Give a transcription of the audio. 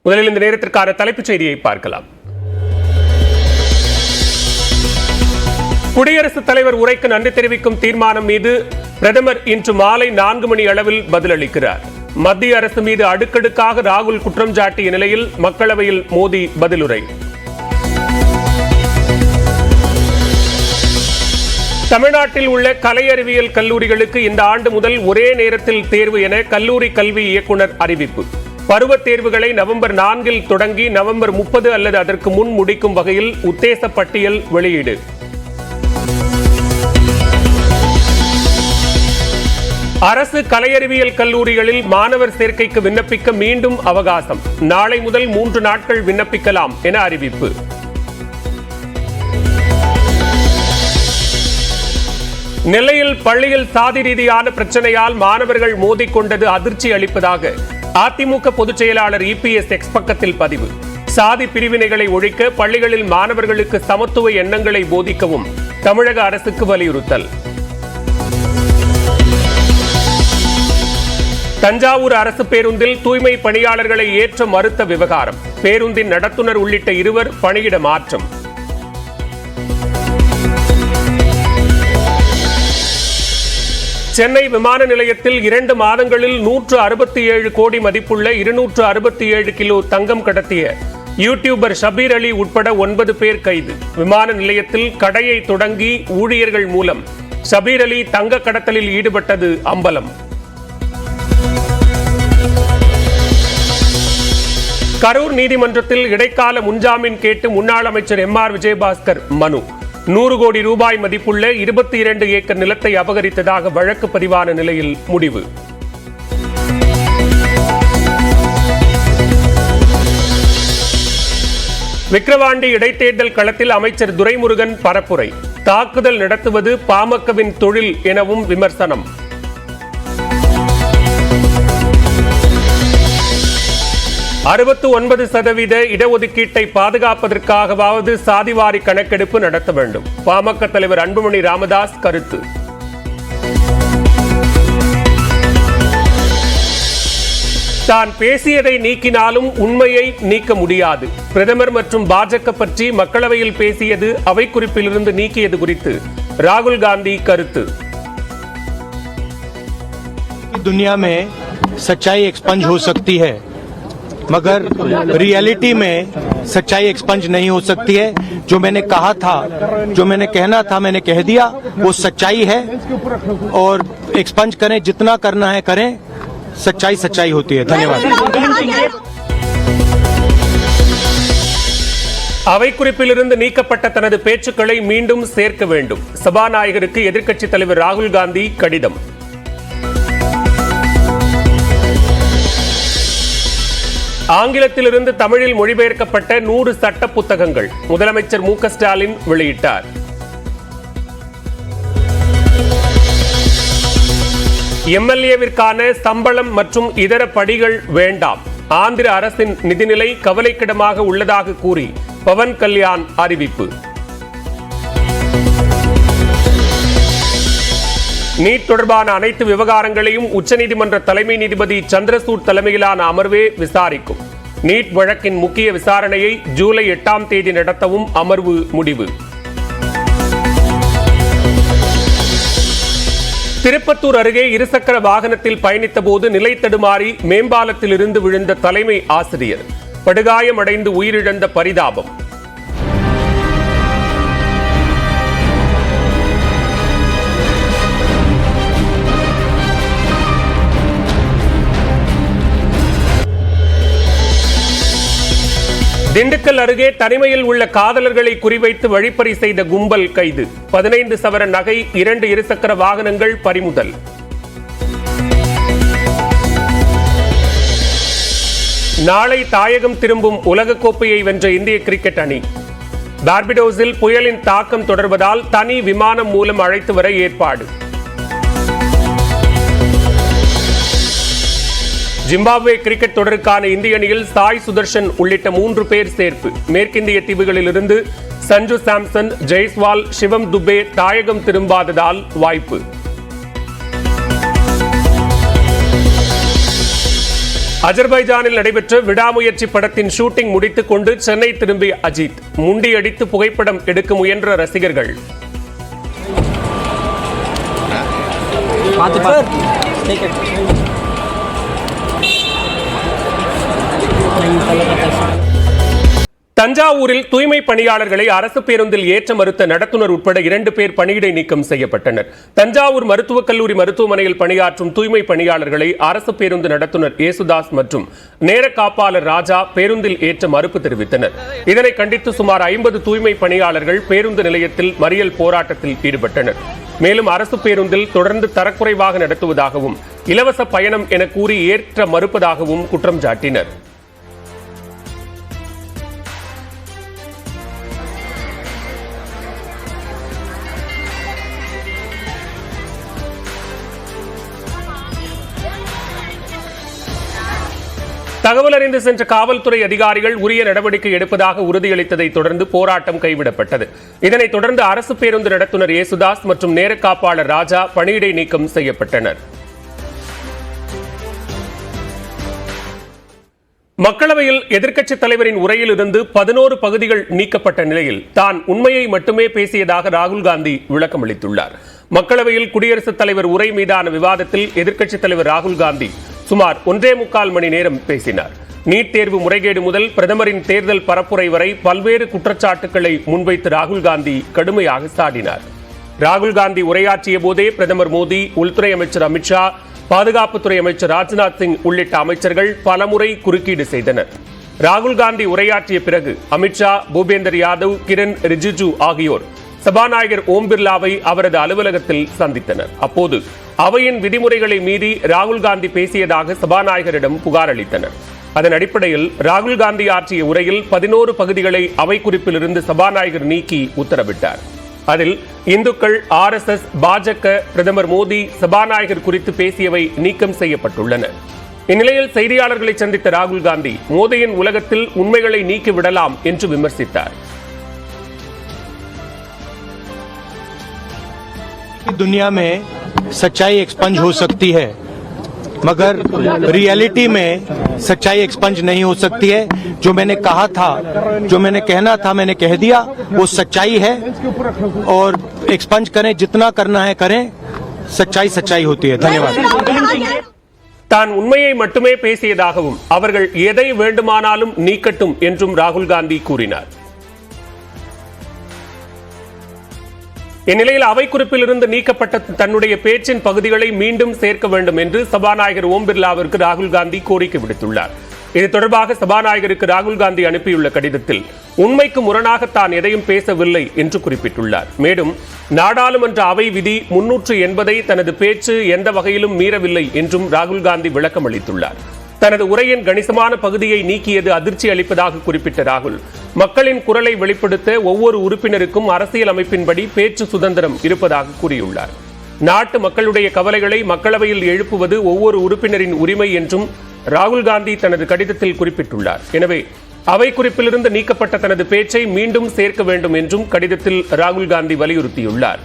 முதலில் இந்த நேரத்திற்கான தலைப்புச் செய்தியை பார்க்கலாம். குடியரசுத் தலைவர் உரைக்கு நன்றி தெரிவிக்கும் தீர்மானம் மீது பிரதமர் இன்று மாலை 4 மணி அளவில் பதிலளிக்கிறார். மத்திய அரசு மீது அடுக்கடுக்காக ராகுல் குற்றம் சாட்டிய நிலையில் மக்களவையில் மோடி பதிலுரை. தமிழ்நாட்டில் உள்ள கலை அறிவியல் கல்லூரிகளுக்கு இந்த ஆண்டு முதல் ஒரே நேரத்தில் தேர்வு என கல்லூரி கல்வி இயக்குநர் அறிவிப்பு. பருவத் தேர்வுகளை நவம்பர் 4 தொடங்கி நவம்பர் 30 அல்லது அதற்கு முன் முடிக்கும் வகையில் உத்தேச பட்டியல் வெளியீடு. அரசு கலை அறிவியல் கல்லூரிகளில் மாணவர் சேர்க்கைக்கு விண்ணப்பிக்க மீண்டும் அவகாசம். நாளை முதல் 3 நாட்கள் விண்ணப்பிக்கலாம் என அறிவிப்பு. நெல்லையில் பள்ளியில் சாதி ரீதியான பிரச்சனையால் மாணவர்கள் மோதிக்கொண்டது அதிர்ச்சி அளிப்பதாக அதிமுக பொதுச் செயலாளர் EPS எக்ஸ் பக்கத்தில் பதிவு. சாதி பிரிவினைகளை ஒழிக்க பள்ளிகளில் மாணவர்களுக்கு சமத்துவ எண்ணங்களை போதிக்கவும் தமிழக அரசுக்கு வலியுறுத்தல். தஞ்சாவூர் அரசு பேருந்தில் தூய்மை பணியாளர்களை ஏற்ற மறுத்த விவகாரம். பேருந்தின் நடத்துனர் உள்ளிட்ட 2 பணியிட மாற்றம். சென்னை விமான நிலையத்தில் 2 மாதங்களில் 167 கோடி மதிப்புள்ள 267 கிலோ தங்கம் கடத்திய யூடியூபர் ஷபீர் அலி உட்பட 9 பேர் கைது. விமான நிலையத்தில் கடையை தொடங்கி ஊழியர்கள் மூலம் ஷபீர் அலி தங்க கடத்தலில் ஈடுபட்டது அம்பலம். கரூர் நீதிமன்றத்தில் இடைக்கால முன்ஜாமீன் கேட்டு முன்னாள் அமைச்சர் MR விஜயபாஸ்கர் மனு. 100 கோடி ரூபாய் மதிப்புள்ள 22 ஏக்கர் நிலத்தை அபகரித்ததாக வழக்கு பதிவான நிலையில் முடிவு. விக்கிரவாண்டி இடைத்தேர்தல் களத்தில் அமைச்சர் துரைமுருகன் பரப்புரை. தாக்குதல் நடத்துவது பாமகவின் தொழில் எனவும் விமர்சனம். %69 இடஒதுக்கீட்டை பாதுகாப்பதற்காகவாவது சாதிவாரி கணக்கெடுப்பு நடத்த வேண்டும். பாமக தலைவர் அன்புமணி ராமதாஸ் கருத்து. தான் பேசியதை நீக்கினாலும் உண்மையை நீக்க முடியாது. பிரதமர் மற்றும் பாஜக பற்றி மக்களவையில் பேசியது அவை குறிப்பிலிருந்து நீக்கியது குறித்து ராகுல் காந்தி கருத்து. दुनिया में सच्चाई एक्सपंज हो सकती है, मगर रियलिटी में सच्चाई एक्सपंज नहीं हो सकती है. जो मैंने कहा था, जो मैंने कहना था, मैंने कह दिया. वो सच्चाई है और एक्सपंज करें, जितना करना है करें. सच्चाई सच्चाई होती है. धन्यवाद. அவை குறிப்பிலிருந்து நீக்கப்பட்ட தனது பேச்சுக்களை மீண்டும் சேர்க்க வேண்டும். சபாநாயகருக்கு எதிர்க்கட்சித் தலைவர் ராகுல் காந்தி கடிதம். ஆங்கிலத்திலிருந்து தமிழில் மொழிபெயர்க்கப்பட்ட 100 சட்ட புத்தகங்கள் முதலமைச்சர் மு.க. ஸ்டாலின் வெளியிட்டார். MLA-விற்கான சம்பளம் மற்றும் இதர படிகள் வேண்டாம். ஆந்திர அரசின் நிதிநிலை கவலைக்கிடமாக உள்ளதாக கூறி பவன் கல்யாண் அறிவிப்பு. நீட் தொடர்பான அனைத்து விவகாரங்களையும் உச்சநீதிமன்ற தலைமை நீதிபதி சந்திரசூட் தலைமையிலான அமர்வே விசாரிக்கும். நீட் வழக்கின் முக்கிய விசாரணையை ஜூலை 8ஆம் தேதி நடத்தவும் அமர்வு முடிவு. திருப்பத்தூர் அருகே இருசக்கர வாகனத்தில் பயணித்த போது நிலை தடுமாறி மேம்பாலத்தில் இருந்து விழுந்த தலைமை ஆசிரியர் படுகாயமடைந்து உயிரிழந்த பரிதாபம். திண்டுக்கல் அருகே தனிமையில் உள்ள காதலர்களை குறிவைத்து வழிப்பறி செய்த கும்பல் கைது. 15 சவர நகை, 2 இருசக்கர வாகனங்கள் பறிமுதல். நாளை தாயகம் திரும்பும் உலகக்கோப்பையை வென்ற இந்திய கிரிக்கெட் அணி. பார்படோஸில் புயலின் தாக்கம் தொடர்வதால் தனி விமானம் மூலம் அழைத்து வர ஏற்பாடு. ஜிம்பாப்வே கிரிக்கெட் தொடருக்கான இந்திய அணியில் சாய் சுதர்ஷன் உள்ளிட்ட 3 பேர் சேர்ப்பு. மேற்கிந்திய தீவுகளிலிருந்து சஞ்சு சாம்சன், ஜெய்ஸ்வால், சிவம் துபே தாயகம் திரும்பாததால் வாய்ப்பு. அஜர்பைஜானில் நடைபெற்ற விடாமுயற்சி படத்தின் ஷூட்டிங் முடித்துக் கொண்டு சென்னை திரும்பிய அஜித் முண்டியடித்து புகைப்படம் எடுக்க முயன்ற ரசிகர்கள். தஞ்சாவூரில் தூய்மை பணியாளர்களை அரசு பேருந்தில் ஏற்ற மறுத்த நடத்துனர் உட்பட 2 பேர் பணியிடை நீக்கம் செய்யப்பட்டனர். தஞ்சாவூர் மருத்துவக் கல்லூரி மருத்துவமனையில் பணியாற்றும் தூய்மை பணியாளர்களை அரசு பேருந்து நடத்துனர் ஏசுதாஸ் மற்றும் நேர காப்பாளர் ராஜா பேருந்தில் ஏற்ற மறுப்பு தெரிவித்தனர். இதனை கண்டித்து சுமார் 50 தூய்மை பணியாளர்கள் பேருந்து நிலையத்தில் மறியல் போராட்டத்தில் ஈடுபட்டனர். மேலும் அரசு பேருந்தில் தொடர்ந்து தரக்குறைவாக நடத்துவதாகவும் இலவச பயணம் என கூறி ஏற்ற மறுப்பதாகவும் குற்றம் சாட்டினர். தகவல் அறிந்து சென்ற காவல்துறை அதிகாரிகள் உரிய நடவடிக்கை எடுப்பதாக உறுதியளித்ததை தொடர்ந்து போராட்டம் கைவிடப்பட்டது. இதனைத் தொடர்ந்து அரசு பேருந்து நடத்துனர் ஏசுதாஸ் மற்றும் நேர காப்பாளர் ராஜா பணியிடை நீக்கம் செய்யப்பட்டனர். மக்களவையில் எதிர்க்கட்சித் தலைவரின் உரையில் இருந்து 11 பகுதிகள் நீக்கப்பட்ட நிலையில் தான் உண்மையை மட்டுமே பேசியதாக ராகுல் காந்தி விளக்கம் அளித்துள்ளார். மக்களவையில் குடியரசுத் தலைவர் உரை மீதான விவாதத்தில் எதிர்க்கட்சித் தலைவர் ராகுல் காந்தி சுமார் 1.25 மணி நேரம் பேசினார். நீட் தேர்வு முறைகேடு முதல் பிரதமரின் தேர்தல் பரப்புரை வரை பல்வேறு குற்றச்சாட்டுகளை முன்வைத்து ராகுல் காந்தி கடுமையாக சாடினார். ராகுல் காந்தி உரையாற்றிய போதே பிரதமர் மோடி, உள்துறை அமைச்சர் அமித்ஷா, பாதுகாப்புத்துறை அமைச்சர் ராஜ்நாத் சிங் உள்ளிட்ட அமைச்சர்கள் பலமுறை குறுக்கீடு செய்தனர். ராகுல் காந்தி உரையாற்றிய பிறகு அமித்ஷா, பூபேந்தர் யாதவ், கிரண் ரிஜிஜு ஆகியோர் சபாநாயகர் ஓம் பிர்லாவை அவரது அலுவலகத்தில் சந்தித்தனர். அப்போது அவையின் விதிமுறைகளை மீறி ராகுல் காந்தி பேசியதாக சபாநாயகரிடம் புகார் அளித்தனர். அதன் அடிப்படையில் ராகுல் காந்தி ஆற்றிய உரையில் 11 பகுதிகளை அவை குறிப்பிலிருந்து சபாநாயகர் நீக்கி உத்தரவிட்டார். அதில் இந்துக்கள், RSS, பாஜக, பிரதமர் மோடி, சபாநாயகர் குறித்து பேசியவை நீக்கம் செய்யப்பட்டுள்ளன. இந்நிலையில் செய்தியாளர்களை சந்தித்த ராகுல் காந்தி மோடியின் உலகத்தில் உண்மைகளை நீக்கிவிடலாம் என்று விமர்சித்தார். दुनिया में सच्चाई एक्सपंज हो सकती है, मगर रियलिटी में सच्चाई एक्सपंज नहीं हो सकती है. जो मैंने कहा था, जो मैंने कहना था, मैंने कह दिया. वो सच्चाई है और एक्सपंज करें, जितना करना है करें. सच्चाई सच्चाई होती है. धन्यवाद. தான் உண்மையை மட்டுமே பேசியதாகவும் அவர்கள் எதை வேண்டுமானாலும் நீக்கட்டும் என்றும் ராகுல் காந்தி கூறினார். இந்நிலையில் அவை குறிப்பில் இருந்து நீக்கப்பட்ட தன்னுடைய பேச்சின் பகுதிகளை மீண்டும் சேர்க்க வேண்டும் என்று சபாநாயகர் ஓம் பிர்லாவிற்கு ராகுல் காந்தி கோரிக்கை விடுத்துள்ளார். இது தொடர்பாக சபாநாயகருக்கு ராகுல் காந்தி அனுப்பியுள்ள கடிதத்தில் உண்மைக்கு முரணாக தான் எதையும் பேசவில்லை என்று குறிப்பிட்டுள்ளார். மேலும் நாடாளுமன்ற அவை விதி 380 தனது பேச்சு எந்த வகையிலும் மீறவில்லை என்றும் ராகுல் காந்தி விளக்கம் அளித்துள்ளார். தனது உரையின் கணிசமான பகுதியை நீக்கியது அதிர்ச்சி அளிப்பதாக குறிப்பிட்ட ராகுல், மக்களின் குரலை வெளிப்படுத்த ஒவ்வொரு உறுப்பினருக்கும் அரசியல் அமைப்பின்படி பேச்சு சுதந்திரம் இருப்பதாக கூறியுள்ளார். நாட்டு மக்களுடைய கவலைகளை மக்களவையில் எழுப்புவது ஒவ்வொரு உறுப்பினரின் உரிமை என்றும் ராகுல் காந்தி தனது கடிதத்தில் குறிப்பிட்டுள்ளார். எனவே அவை குறிப்பிலிருந்து நீக்கப்பட்ட தனது பேச்சை மீண்டும் சேர்க்க வேண்டும் என்றும் கடிதத்தில் ராகுல் காந்தி வலியுறுத்தியுள்ளார்.